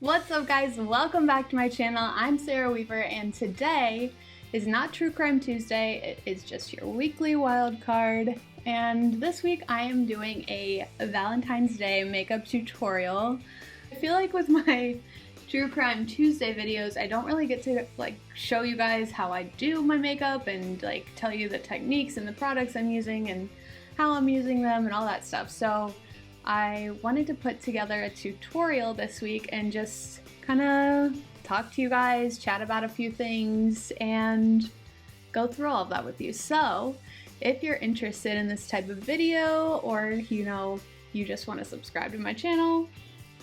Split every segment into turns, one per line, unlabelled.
What's up guys, welcome back to my channel. I'm Sarah Weaver and today is not True Crime Tuesday, it is just your weekly wild card. And this week I am doing a Valentine's Day makeup tutorial. I feel like with my True Crime Tuesday videos, I don't really get to show you guys how I do my makeup and tell you the techniques and the products I'm using and how I'm using them and all that stuff. So I wanted to put together a tutorial this week and just kind of talk to you guys, chat about a few things, and go through all of that with you. So if you're interested in this type of video, or you just want to subscribe to my channel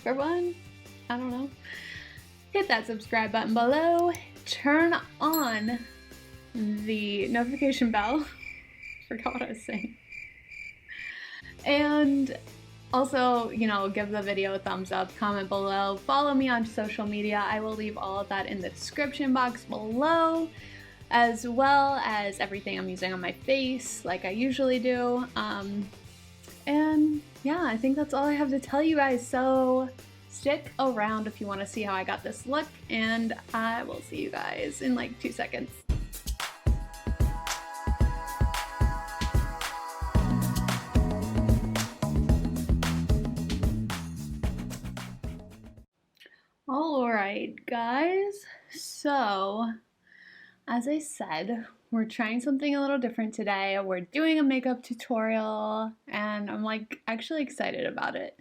for one, I don't know, hit that subscribe button below, turn on the notification bell, forgot what I was saying, and also, give the video a thumbs up, comment below, follow me on social media. I will leave all of that in the description box below, as well as everything I'm using on my face, like I usually do. And yeah, I think that's all I have to tell you guys, so stick around if you want to see how I got this look, and I will see you guys in like 2 seconds. Alright guys, so as I said, we're trying something a little different today. We're doing a makeup tutorial and I'm actually excited about it.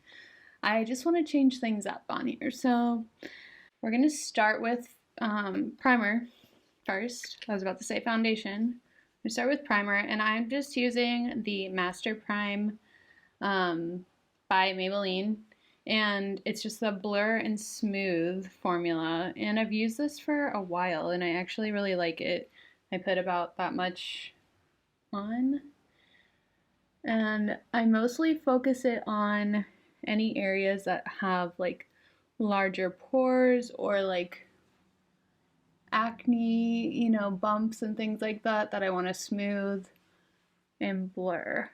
I just want to change things up on here. So we're going to start with primer first. I was about to say foundation. We start with primer and I'm just using the Master Prime by Maybelline. And it's just the Blur and Smooth formula, and I've used this for a while and I actually really like it. I put about that much on, and I mostly focus it on any areas that have larger pores or acne, bumps and things like that I want to smooth and blur.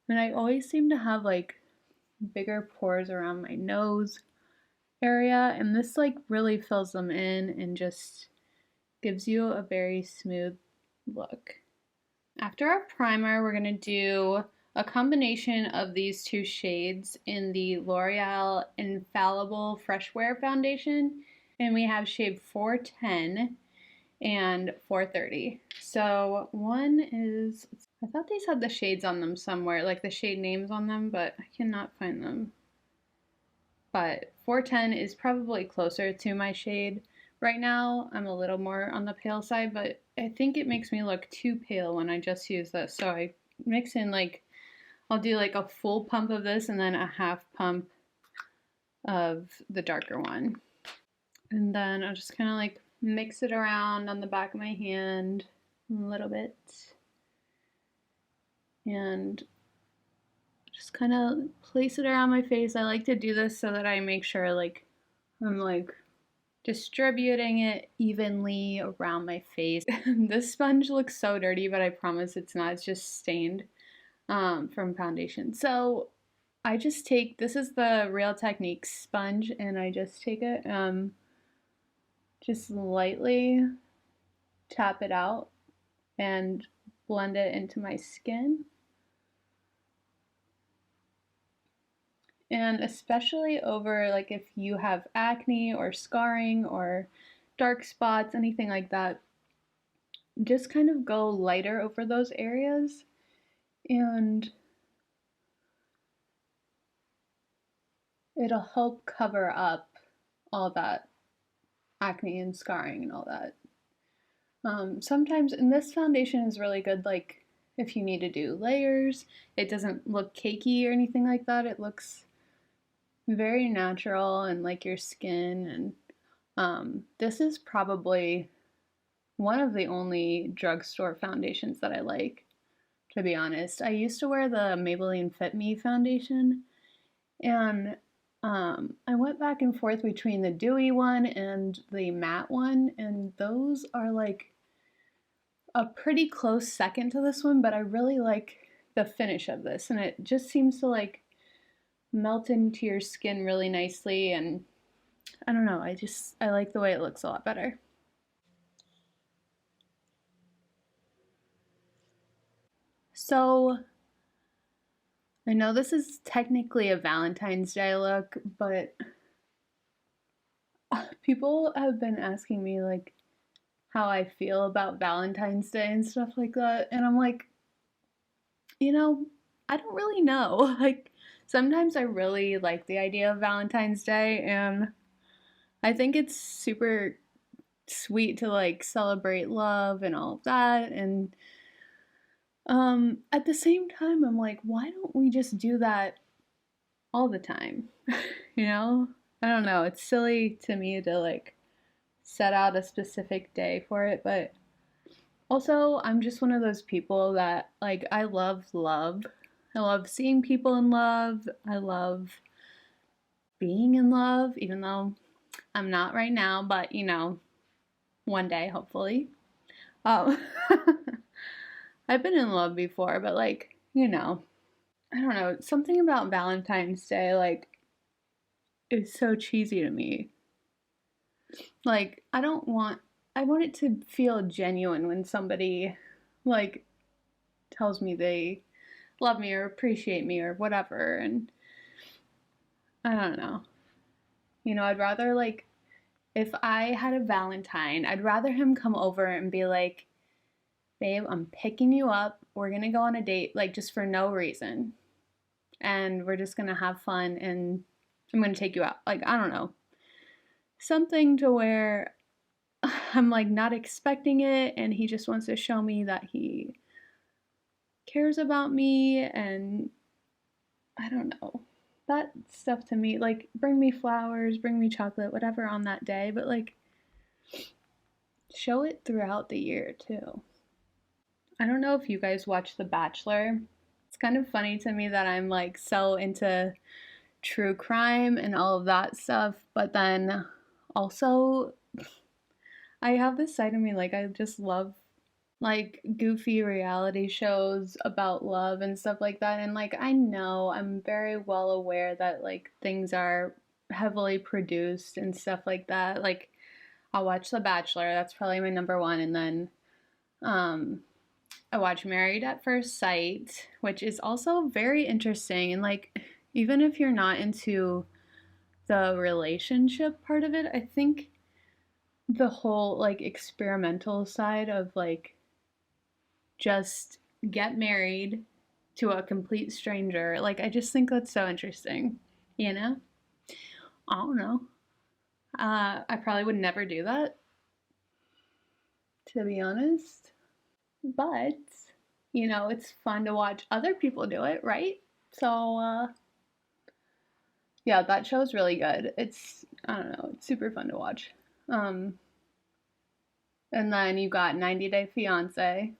And I always seem to have bigger pores around my nose area, and this really fills them in and just gives you a very smooth look. After our primer, we're going to do a combination of these two shades in the L'Oreal Infallible Freshwear foundation, and we have shade 410 and 430. So one is, I thought these had the shades on them somewhere, like the shade names on them, but I cannot find them. But 410 is probably closer to my shade. Right now, I'm a little more on the pale side, but I think it makes me look too pale when I just use this. So I mix in I'll do a full pump of this and then a half pump of the darker one. And then I'll just kind of mix it around on the back of my hand a little bit. And just kind of place it around my face. I like to do this so that I make sure I'm distributing it evenly around my face. This sponge looks so dirty, but I promise it's not. It's just stained from foundation. So I just take, this is the Real Techniques sponge, and I just take it, just lightly tap it out and blend it into my skin. And especially over if you have acne or scarring or dark spots, anything like that, just kind of go lighter over those areas, and it'll help cover up all that acne and scarring and all that. Sometimes, and this foundation is really good if you need to do layers. It doesn't look cakey or anything like that. It looks very natural and like your skin. And this is probably one of the only drugstore foundations that I like, to be honest. I used to wear the Maybelline Fit Me foundation, and I went back and forth between the dewy one and the matte one, and those are a pretty close second to this one, but I really like the finish of this, and it just seems to melt into your skin really nicely, and I don't know, I like the way it looks a lot better. So I know this is technically a Valentine's Day look, but people have been asking me like how I feel about Valentine's Day and stuff like that, and I'm like, you know, I don't really know. Like sometimes I really like the idea of Valentine's Day, and I think it's super sweet to like celebrate love and all of that, and at the same time I'm like, why don't we just do that all the time? You know? I don't know. It's silly to me to like set out a specific day for it, but also I'm just one of those people that like I love love. I love seeing people in love. I love being in love, even though I'm not right now, but you know, one day hopefully. Um I've been in love before, but like, you know, I don't know, something about Valentine's Day like is so cheesy to me. Like, I want it to feel genuine when somebody like tells me they love me or appreciate me or whatever, and I don't know. You know, I'd rather like if I had a Valentine, I'd rather him come over and be like, "Babe, I'm picking you up. We're going to go on a date like just for no reason. And we're just going to have fun and I'm going to take you out." Like, I don't know. Something to where I'm like not expecting it and he just wants to show me that he cares about me, and I don't know. That stuff to me, like bring me flowers, bring me chocolate, whatever on that day, but like show it throughout the year too. I don't know if you guys watch The Bachelor. It's kind of funny to me that I'm like so into true crime and all of that stuff, but then also I have this side of me like I just love like goofy reality shows about love and stuff like that, and like I know I'm very well aware that like things are heavily produced and stuff like that. Like I'll watch The Bachelor, that's probably my number one, and then um I watch Married at First Sight, which is also very interesting, and like even if you're not into the relationship part of it, I think the whole like experimental side of like just get married to a complete stranger, like I just think that's so interesting, you know? I don't know. I probably would never do that, to be honest, but you know, it's fun to watch other people do it, right? So yeah, that show's really good. It's, I don't know, it's super fun to watch. um and then you got 90 Day Fiance,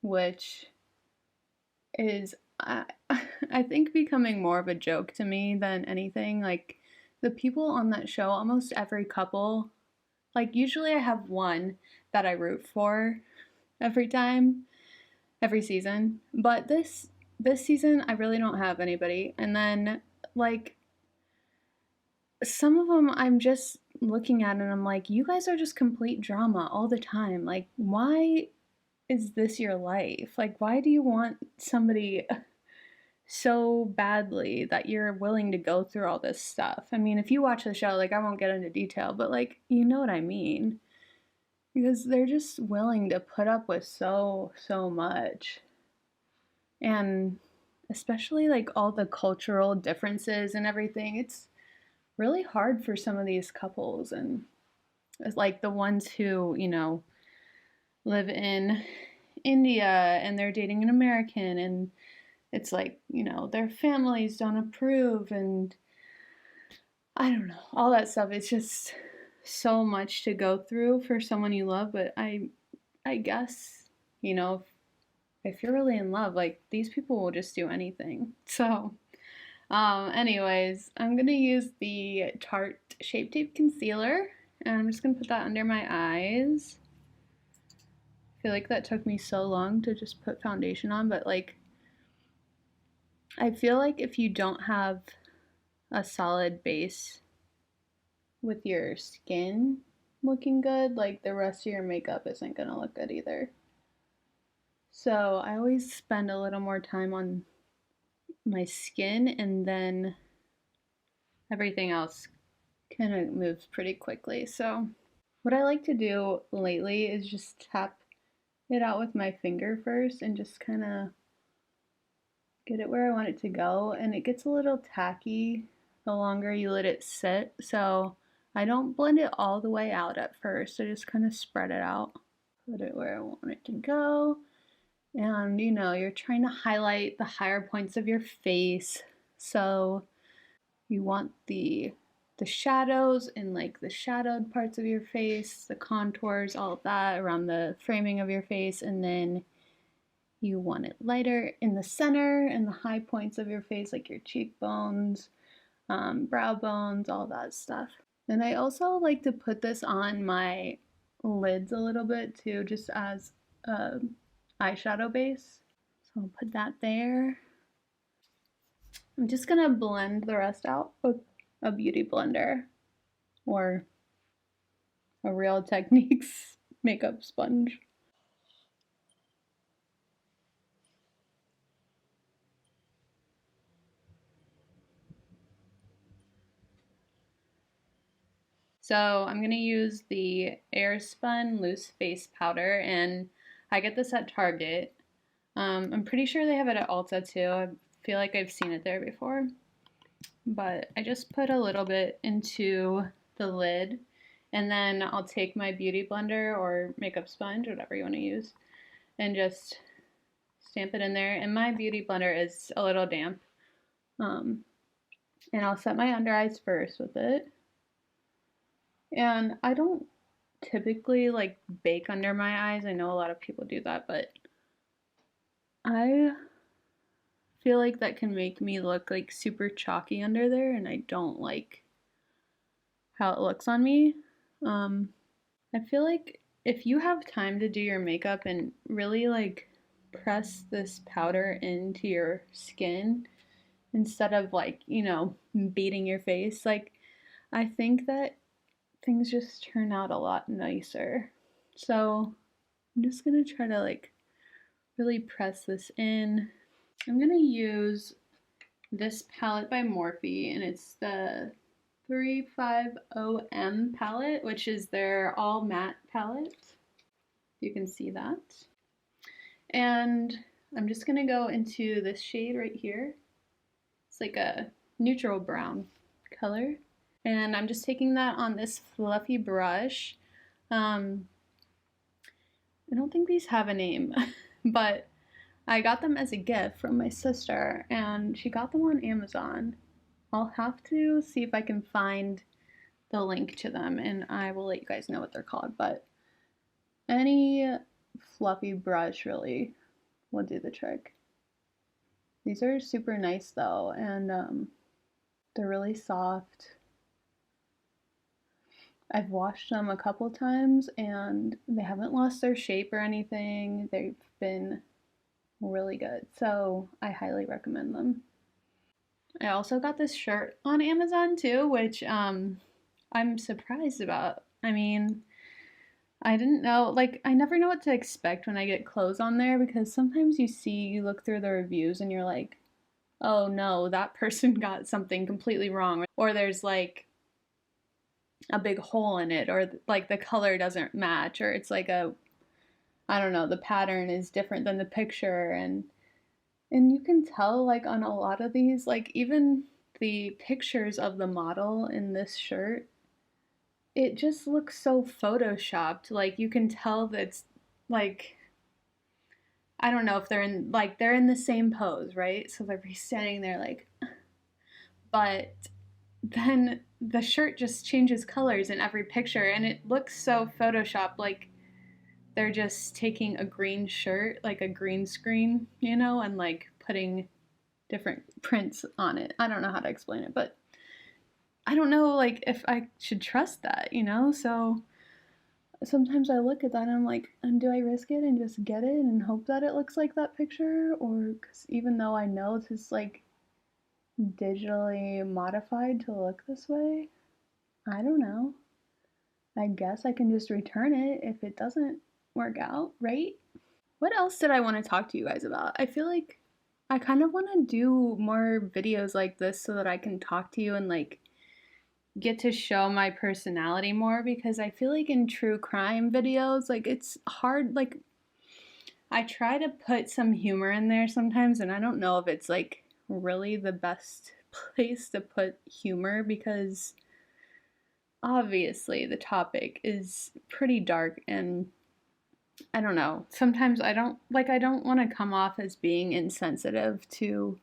which is I think becoming more of a joke to me than anything. Like the people on that show, almost every couple, like usually I have one that I root for every time, every season, but this season I really don't have anybody. And then like some of them I'm just looking at and I'm like, you guys are just complete drama all the time. Like why is this your life? Like why do you want somebody so badly that you're willing to go through all this stuff? I mean, if you watch the show, like I won't get into detail, but like you know what I mean. Because they're just willing to put up with so much. And especially like all the cultural differences and everything. It's really hard for some of these couples, and it's like the ones who, you know, live in India and they're dating an American, and it's like, you know, their families don't approve, and I don't know, all that stuff. It's just so much to go through for someone you love, but I guess, you know, if you're really in love, like these people will just do anything. So, anyways, I'm gonna use the Tarte Shape Tape Concealer, and I'm just gonna put that under my eyes. I feel like that took me so long to just put foundation on, but like I feel like if you don't have a solid base with your skin looking good, like the rest of your makeup isn't gonna look good either. So I always spend a little more time on my skin, and then everything else kind of moves pretty quickly. So what I like to do lately is just tap it out with my finger first and just kind of get it where I want it to go. And it gets a little tacky the longer you let it sit. So I don't blend it all the way out at first. I just kind of spread it out, put it where I want it to go. And you know, you're trying to highlight the higher points of your face. So you want the shadows and like the shadowed parts of your face, the contours, all of that around the framing of your face, and then you want it lighter in the center and the high points of your face, like your cheekbones, brow bones, all that stuff. And I also like to put this on my lids a little bit too, just as a eyeshadow base. So I'll put that there. I'm just gonna blend the rest out with a beauty blender or a Real Techniques makeup sponge. So I'm gonna use the Airspun loose face powder, and I get this at Target. I'm pretty sure they have it at Ulta too. I feel like I've seen it there before. But I just put a little bit into the lid, and then I'll take my beauty blender or makeup sponge, whatever you want to use, and just stamp it in there. And my beauty blender is a little damp. And I'll set my under eyes first with it. And I don't typically like bake under my eyes. I know a lot of people do that, but I feel like that can make me look like super chalky under there, and I don't like how it looks on me. I feel like if you have time to do your makeup and really like press this powder into your skin instead of like, you know, beating your face, like I think that things just turn out a lot nicer. So I'm just gonna try to like really press this in. I'm gonna use this palette by Morphe, and it's the 350M palette, which is their all matte palette. You can see that. And I'm just gonna go into this shade right here. It's like a neutral brown color. And I'm just taking that on this fluffy brush. I don't think these have a name, but I got them as a gift from my sister, and she got them on Amazon. I'll have to see if I can find the link to them, and I will let you guys know what they're called, but any fluffy brush really will do the trick. These are super nice though, and they're really soft. I've washed them a couple times and they haven't lost their shape or anything. They've been really good, so I highly recommend them. I also got this shirt on Amazon too, which I'm surprised about. I mean, I didn't know, like, I never know what to expect when I get clothes on there, because sometimes you look through the reviews and you're like, oh no, that person got something completely wrong. Or there's like a big hole in it, or like the color doesn't match, or it's like I don't know, the pattern is different than the picture. And you can tell like on a lot of these, like even the pictures of the model in this shirt, it just looks so photoshopped. Like you can tell that's like, I don't know if they're in the same pose, right? So they're standing there like, but then the shirt just changes colors in every picture, and it looks so photoshopped, like they're just taking a green shirt, like a green screen, you know, and like putting different prints on it. I don't know how to explain it, but I don't know like if I should trust that, you know? So sometimes I look at that and I'm like, do I risk it and just get it and hope that it looks like that picture? Or, because even though I know this like digitally modified to look this way. I don't know. I guess I can just return it if it doesn't work out, right? What else did I want to talk to you guys about? I feel like I kind of want to do more videos like this so that I can talk to you and like get to show my personality more, because I feel like in true crime videos, like it's hard, like I try to put some humor in there sometimes, and I don't know if it's like really the best place to put humor, because obviously the topic is pretty dark, and I don't know. Sometimes I don't want to come off as being insensitive to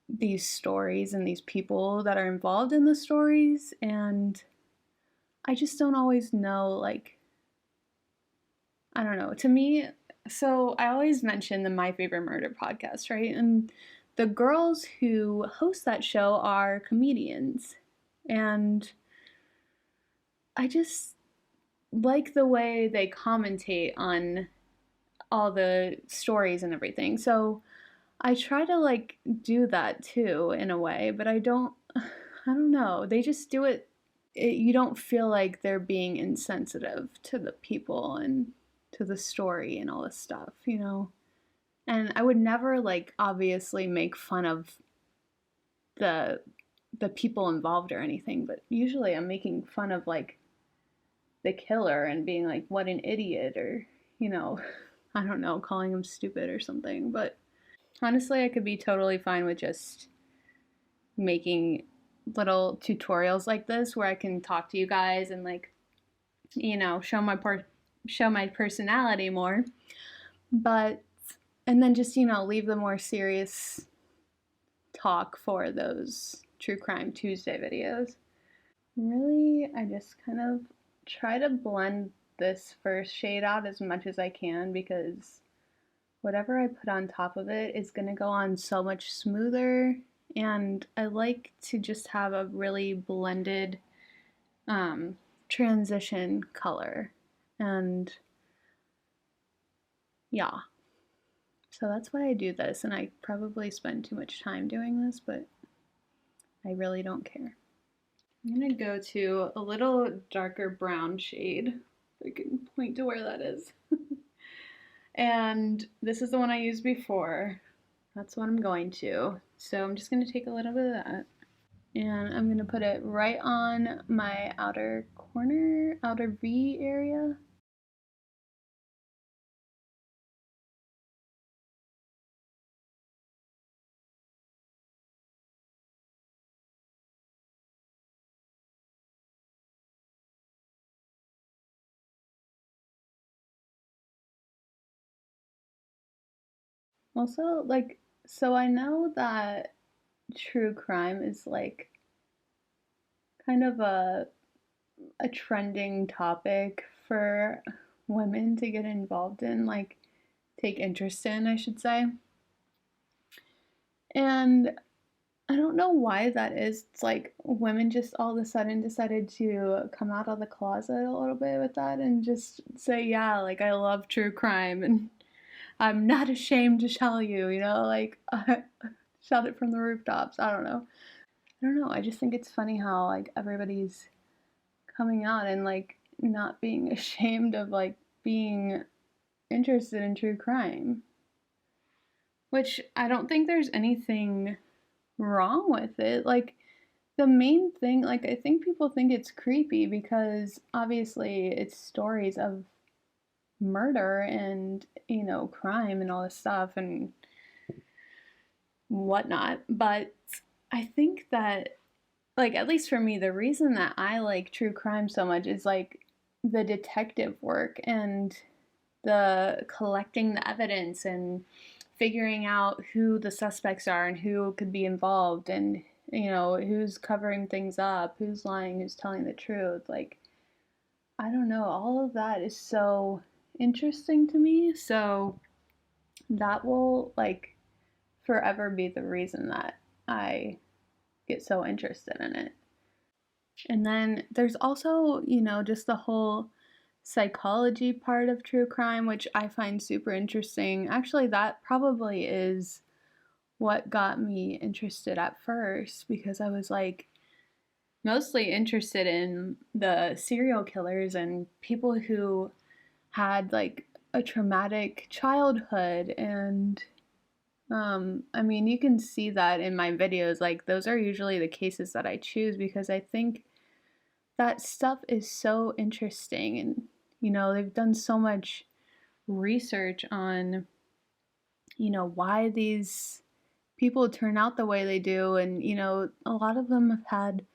these stories and these people that are involved in the stories, and I just don't always know, like, I don't know. To me, so I always mention the My Favorite Murder podcast, right? And the girls who host that show are comedians. And I just like the way they commentate on all the stories and everything. So I try to like do that too in a way, but I don't know. They just do it, you don't feel like they're being insensitive to the people and to the story and all this stuff, you know? And I would never like obviously make fun of the the people involved or anything, but usually I'm making fun of like the killer and being like, what an idiot, or, you know, I don't know, calling him stupid or something. But honestly, I could be totally fine with just making little tutorials like this where I can talk to you guys and like, you know, show my personality more. But and then just, you know, leave the more serious talk for those True Crime Tuesday videos. Really, I just kind of try to blend this first shade out as much as I can, because whatever I put on top of it is going to go on so much smoother, and I like to just have a really blended transition color. And yeah, so that's why I do this, and I probably spend too much time doing this, but I really don't care. I'm gonna go to a little darker brown shade. If I can point to where that is. And this is the one I used before. That's what I'm going to. So I'm just gonna take a little bit of that, and I'm gonna put it right on my outer corner, outer V area. Also, like, so I know that true crime is like kind of a trending topic for women to get involved in, like take interest in, I should say. And I don't know why that is. It's like women just all of a sudden decided to come out of the closet a little bit with that and just say, yeah, like I love true crime and I'm not ashamed to tell you, you know, like shout it from the rooftops. I don't know. I don't know. I just think it's funny how like everybody's coming out and like not being ashamed of like being interested in true crime. Which I don't think there's anything wrong with it. Like, the main thing, like, I think people think it's creepy because obviously it's stories of murder and, you know, crime and all this stuff and whatnot. But I think that, like, at least for me, the reason that I like true crime so much is like the detective work and the collecting the evidence and figuring out who the suspects are and who could be involved, and you know who's covering things up, who's lying, who's telling the truth. Like, I don't know, all of that is so interesting to me. So that will like forever be the reason that I get so interested in it. And then there's also, you know, just the whole psychology part of true crime, which I find super interesting. Actually, that probably is what got me interested at first, because I was like mostly interested in the serial killers and people who had like a traumatic childhood. And I mean, you can see that in my videos. Like, those are usually the cases that I choose because I think that stuff is so interesting. And, you know, they've done so much research on, you know, why these people turn out the way they do. And, you know, a lot of them have had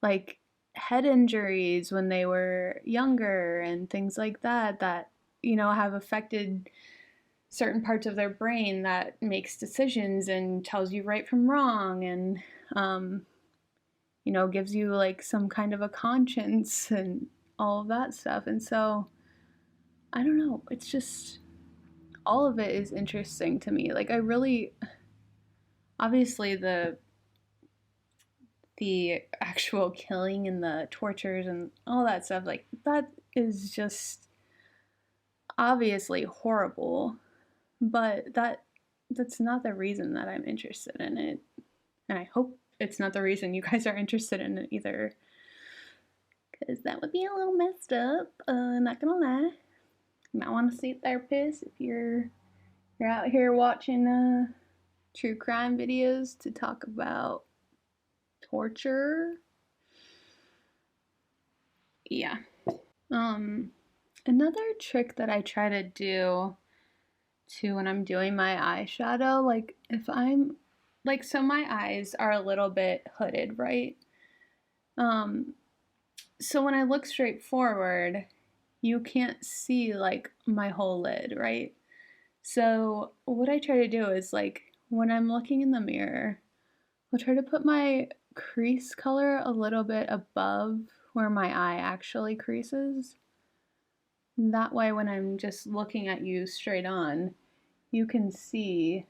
like head injuries when they were younger and things like that, that, you know, have affected certain parts of their brain that makes decisions and tells you right from wrong, and you know, gives you like some kind of a conscience and all of that stuff. And so I don't know, it's just all of it is interesting to me. Like, I really, obviously the actual killing and the tortures and all that stuff, like that is just obviously horrible, but that's not the reason that I'm interested in it. And I hope it's not the reason you guys are interested in it either, because that would be a little messed up. Not gonna lie. You might want to see a therapist if you're out here watching true crime videos to talk about torture. Yeah. Another trick that I try to do too when I'm doing my eyeshadow, like if I'm like, so my eyes are a little bit hooded, right? Um, so when I look straight forward, you can't see like my whole lid, right? So what I try to do is, like, when I'm looking in the mirror, I'll try to put my crease color a little bit above where my eye actually creases. That way, when I'm just looking at you straight on, you can see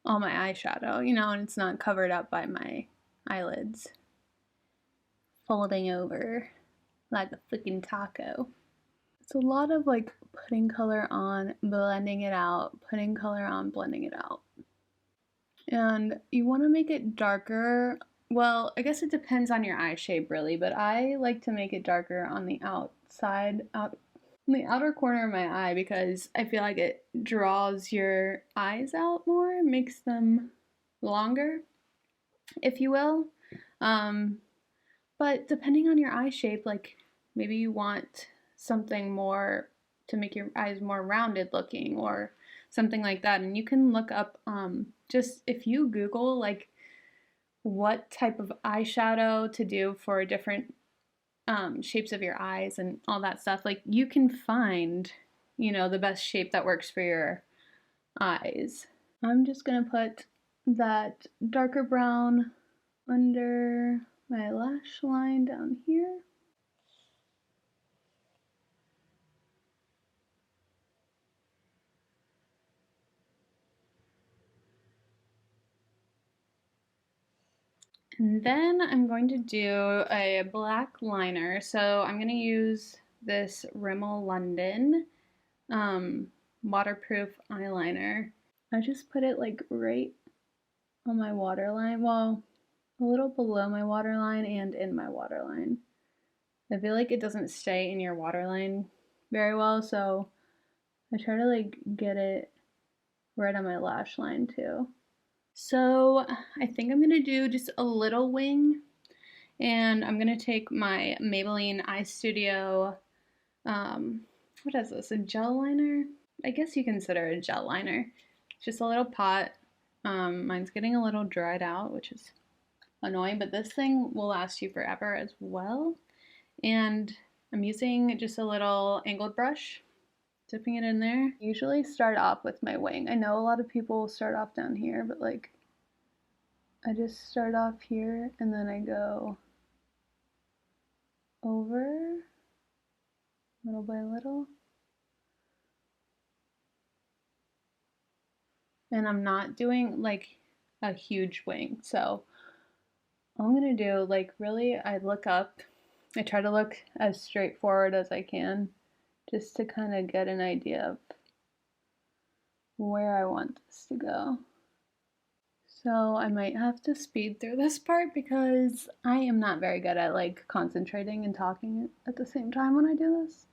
all my eyeshadow, you know, and it's not covered up by my eyelids folding over like a freaking taco. It's a lot of like putting color on, blending it out, putting color on, blending it out. And you want to make it darker. Well, I guess it depends on your eye shape really, but I like to make it darker on the outside, out in the outer corner of my eye, because I feel like it draws your eyes out more, makes them longer, if you will. But depending on your eye shape, like maybe you want something more to make your eyes more rounded looking or something like that. And you can look up, just if you Google like what type of eyeshadow to do for different shapes of your eyes and all that stuff, like you can find, you know, the best shape that works for your eyes. I'm just gonna put that darker brown under my lash line down here. And then I'm going to do a black liner. So I'm going to use this Rimmel London waterproof eyeliner. I just put it like right on my waterline, well, a little below my waterline and in my waterline. I feel like it doesn't stay in your waterline very well, so I try to like get it right on my lash line too. So I think I'm gonna do just a little wing, and I'm gonna take my Maybelline Eye Studio, what is this, a gel liner? I guess you consider it a gel liner. Just a little pot. Mine's getting a little dried out, which is annoying, but this thing will last you forever as well. And I'm using just a little angled brush, dipping it in there. I usually start off with my wing. I know a lot of people start off down here, but like, I just start off here and then I go over little by little. And I'm not doing like a huge wing. So all I'm gonna do, like, really, I look up. I try to look as straightforward as I can, just to kind of get an idea of where I want this to go. So I might have to speed through this part because I am not very good at like concentrating and talking at the same time when I do this.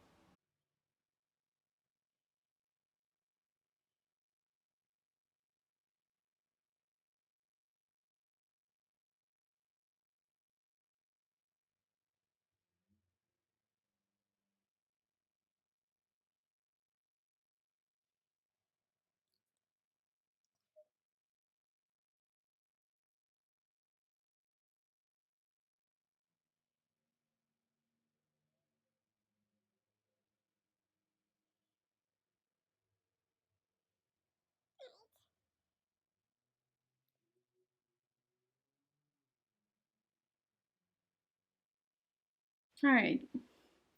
Alright, I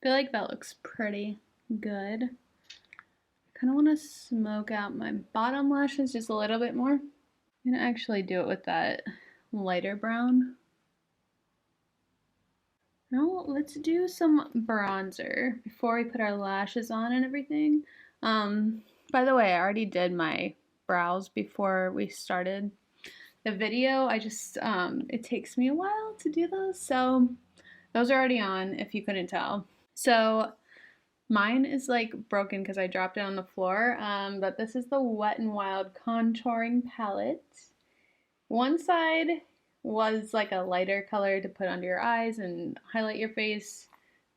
feel like that looks pretty good. I kind of want to smoke out my bottom lashes just a little bit more. I'm gonna actually do it with that lighter brown. Now let's do some bronzer before we put our lashes on and everything. By the way, I already did my brows before we started the video. I just, it takes me a while to do those, so those are already on if you couldn't tell. So mine is like broken because I dropped it on the floor, but this is the Wet n Wild contouring palette. One side was like a lighter color to put under your eyes and highlight your face.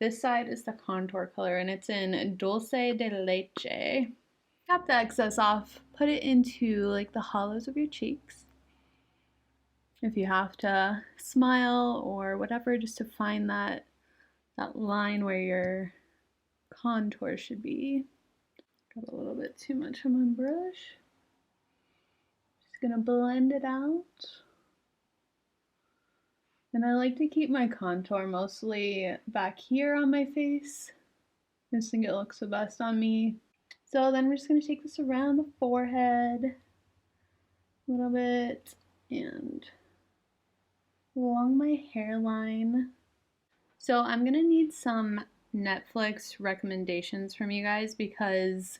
This side is the contour color and it's in Dulce de Leche. Tap the excess off, put it into like the hollows of your cheeks. If you have to smile or whatever, just to find that line where your contour should be. Got a little bit too much on my brush. Just gonna blend it out. And I like to keep my contour mostly back here on my face. I just think it looks the best on me. So then we're just gonna take this around the forehead a little bit and along my hairline. So I'm gonna need some Netflix recommendations from you guys because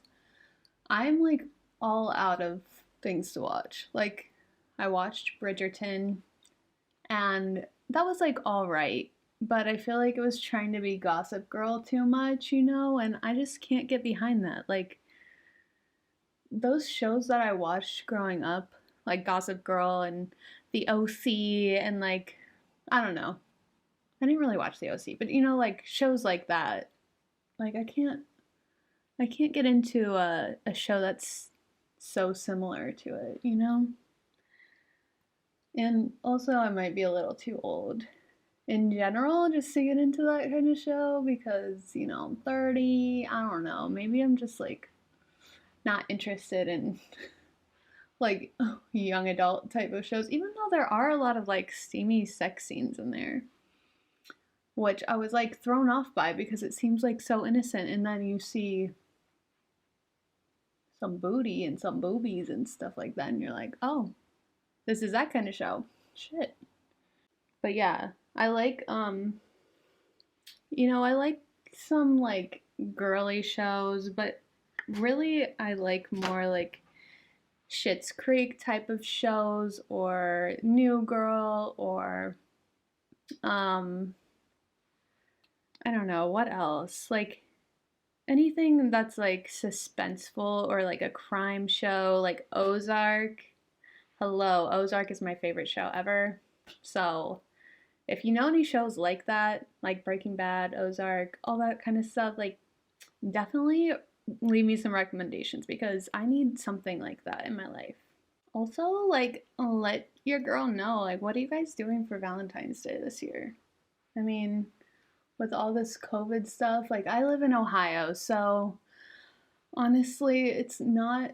I'm like all out of things to watch. Like I watched Bridgerton and that was like all right, but I feel like it was trying to be Gossip Girl too much, you know, and I just can't get behind that. Like those shows that I watched growing up, like Gossip Girl and The OC and like I don't know. I didn't really watch The OC, but you know like shows like that. Like I can't get into a show that's so similar to it, you know? And also I might be a little too old in general just to get into that kind of show because, you know, I'm 30. I don't know. Maybe I'm just like not interested in like young adult type of shows, even though there are a lot of like steamy sex scenes in there, which I was like thrown off by because it seems like so innocent. And then you see some booty and some boobies and stuff like that, and you're like, oh, this is that kind of show. Shit. But yeah, I like you know, I like some like girly shows, but really I like more like Schitt's Creek type of shows or New Girl or um I don't know, what else? Like anything that's like suspenseful or like a crime show like Ozark. Hello, Ozark is my favorite show ever. So, if you know any shows like that, like Breaking Bad, Ozark, all that kind of stuff, like definitely leave me some recommendations because I need something like that in my life. Also, like let your girl know like what are you guys doing for Valentine's Day this year? I mean, with all this COVID stuff, like I live in Ohio, so honestly, it's not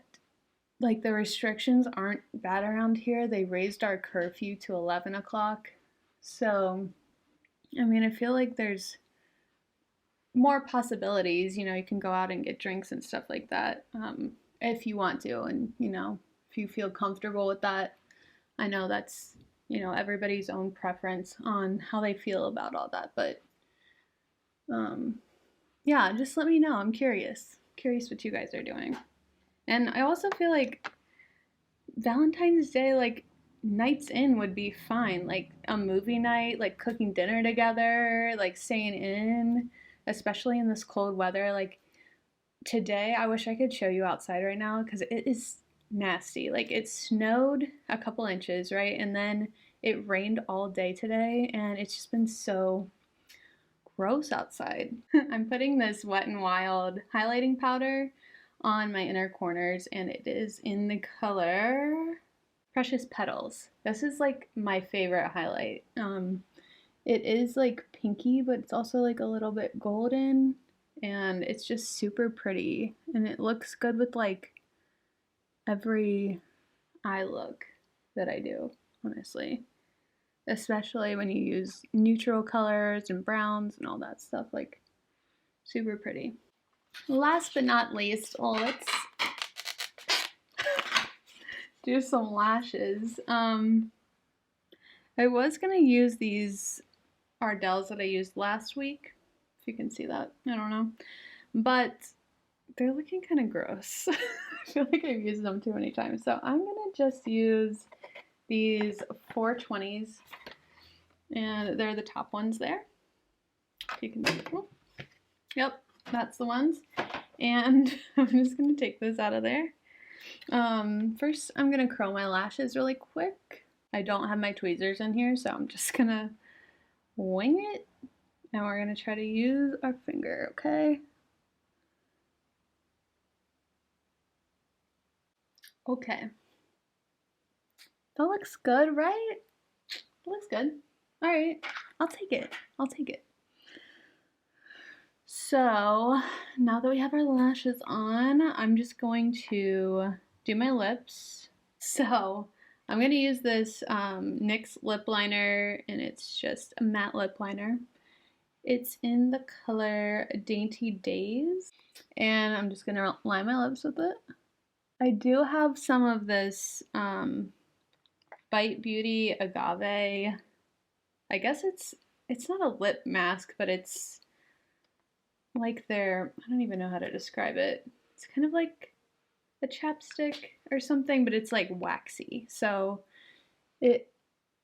like the restrictions aren't bad around here. They raised our curfew to 11 o'clock. So, I mean, I feel like there's more possibilities. You know, you can go out and get drinks and stuff like that if you want to. And, you know, if you feel comfortable with that, I know that's, you know, everybody's own preference on how they feel about all that. But um, yeah, just let me know. I'm curious. Curious what you guys are doing. And I also feel like Valentine's Day, like, nights in would be fine, like a movie night, like cooking dinner together, like staying in, especially in this cold weather. Like today, I wish I could show you outside right now because it is nasty. Like it snowed a couple inches, right? And then it rained all day today, and it's just been so gross outside. I'm putting this Wet n Wild highlighting powder on my inner corners, and it is in the color Precious Petals. This is like my favorite highlight. It is like pinky, but it's also like a little bit golden, and it's just super pretty, and it looks good with like every eye look that I do, honestly. Especially when you use neutral colors and browns and all that stuff, like super pretty. Last but not least, let's do some lashes. I was gonna use these Ardells that I used last week, if you can see that, I don't know, but they're looking kind of gross. I feel like I've used them too many times, so I'm gonna just use these 420s, and they're the top ones there. If you can see them. Yep, that's the ones. And I'm just gonna take this out of there. First, I'm gonna curl my lashes really quick. I don't have my tweezers in here, so I'm just gonna wing it. And we're gonna try to use our finger, okay? Okay. That looks good, right? It looks good. All right, I'll take it. I'll take it. So now that we have our lashes on, I'm just going to do my lips. So I'm going to use this NYX lip liner, and it's just a matte lip liner. It's in the color Dainty Days, and I'm just going to line my lips with it. I do have some of this Bite Beauty Agave. I guess it's not a lip mask, but it's like their, I don't even know how to describe it. It's kind of like a chapstick or something, but it's like waxy. So it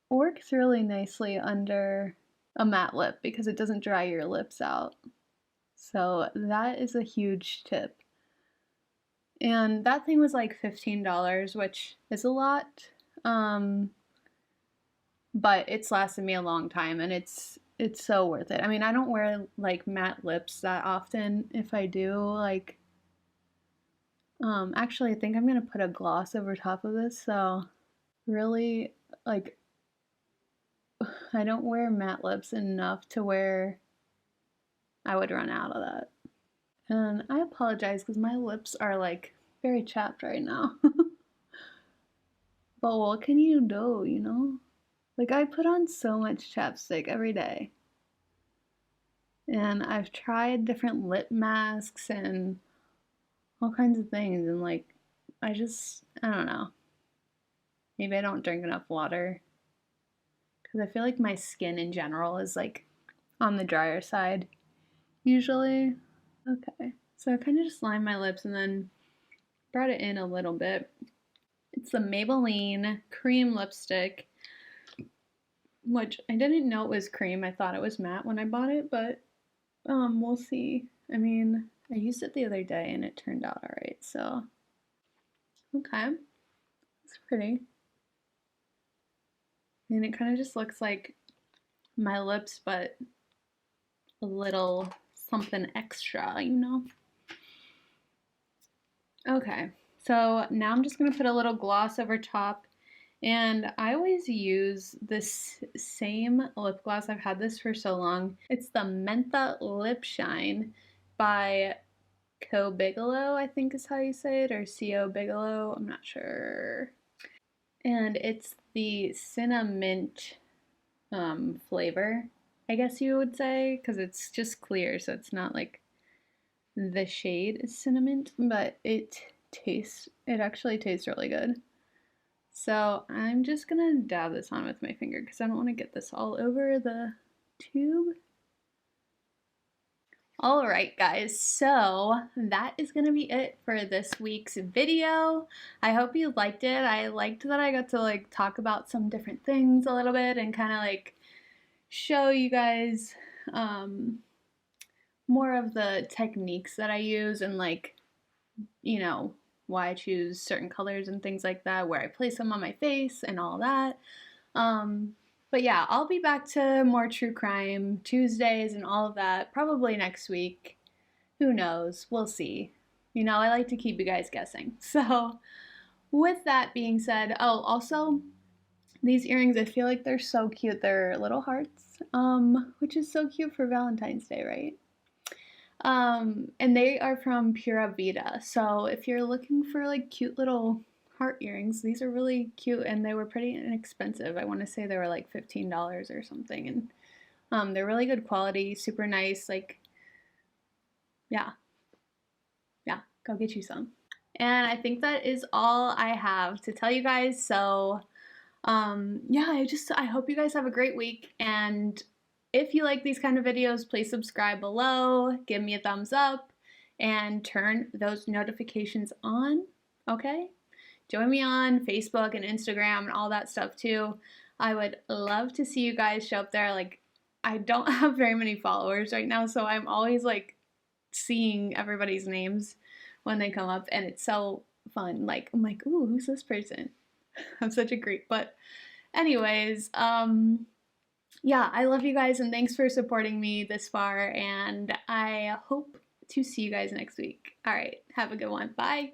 works really nicely under a matte lip because it doesn't dry your lips out. So that is a huge tip. And that thing was like $15, which is a lot. But it's lasted me a long time, and it's so worth it. I mean, I don't wear like matte lips that often. If I do, like actually I think I'm gonna put a gloss over top of this, so really, like, I don't wear matte lips enough to where I would run out of that. And I apologize because my lips are like very chapped right now. But what can you do, you know? Like, I put on so much chapstick every day. And I've tried different lip masks and all kinds of things, and like, I don't know. Maybe I don't drink enough water. Because I feel like my skin in general is like on the drier side, usually. Okay, so I kind of just lined my lips and then brought it in a little bit. It's the Maybelline cream lipstick, which I didn't know it was cream. I thought it was matte when I bought it, but we'll see. I mean, I used it the other day and it turned out alright, so okay. It's pretty. And it kind of just looks like my lips, but a little something extra, you know? Okay, so now I'm just going to put a little gloss over top. And I always use this same lip gloss. I've had this for so long. It's the Mentha Lip Shine by Co Bigelow, I think is how you say it, or Co Bigelow, I'm not sure. And it's the cinnamon flavor, I guess you would say, because it's just clear, so it's not like the shade is cinnamon, but it actually tastes really good. So I'm just gonna dab this on with my finger because I don't want to get this all over the tube. Alright guys, so that is going to be it for this week's video. I hope you liked it. I liked that I got to like talk about some different things a little bit and kind of like show you guys more of the techniques that I use and like, you know, why I choose certain colors and things like that, where I place them on my face and all that. But yeah, I'll be back to more true crime Tuesdays and all of that probably next week. Who knows? We'll see. You know, I like to keep you guys guessing. So, with that being said, oh, also, these earrings, I feel like they're so cute. They're little hearts, which is so cute for Valentine's Day, right? And they are from Pura Vida. So, if you're looking for like cute little heart earrings, these are really cute and they were pretty inexpensive. I want to say they were like $15 or something, and they're really good quality, super nice. Like, yeah, go get you some. And I think that is all I have to tell you guys. So yeah, I hope you guys have a great week, and if you like these kind of videos, please subscribe below, give me a thumbs up, and turn those notifications on. Okay, join me on Facebook and Instagram and all that stuff too. I would love to see you guys show up there. Like, I don't have very many followers right now, so I'm always like seeing everybody's names when they come up, and it's so fun. Like, I'm like, ooh, who's this person? I'm such a creep. But anyways, yeah, I love you guys and thanks for supporting me this far, and I hope to see you guys next week. All right, have a good one. Bye.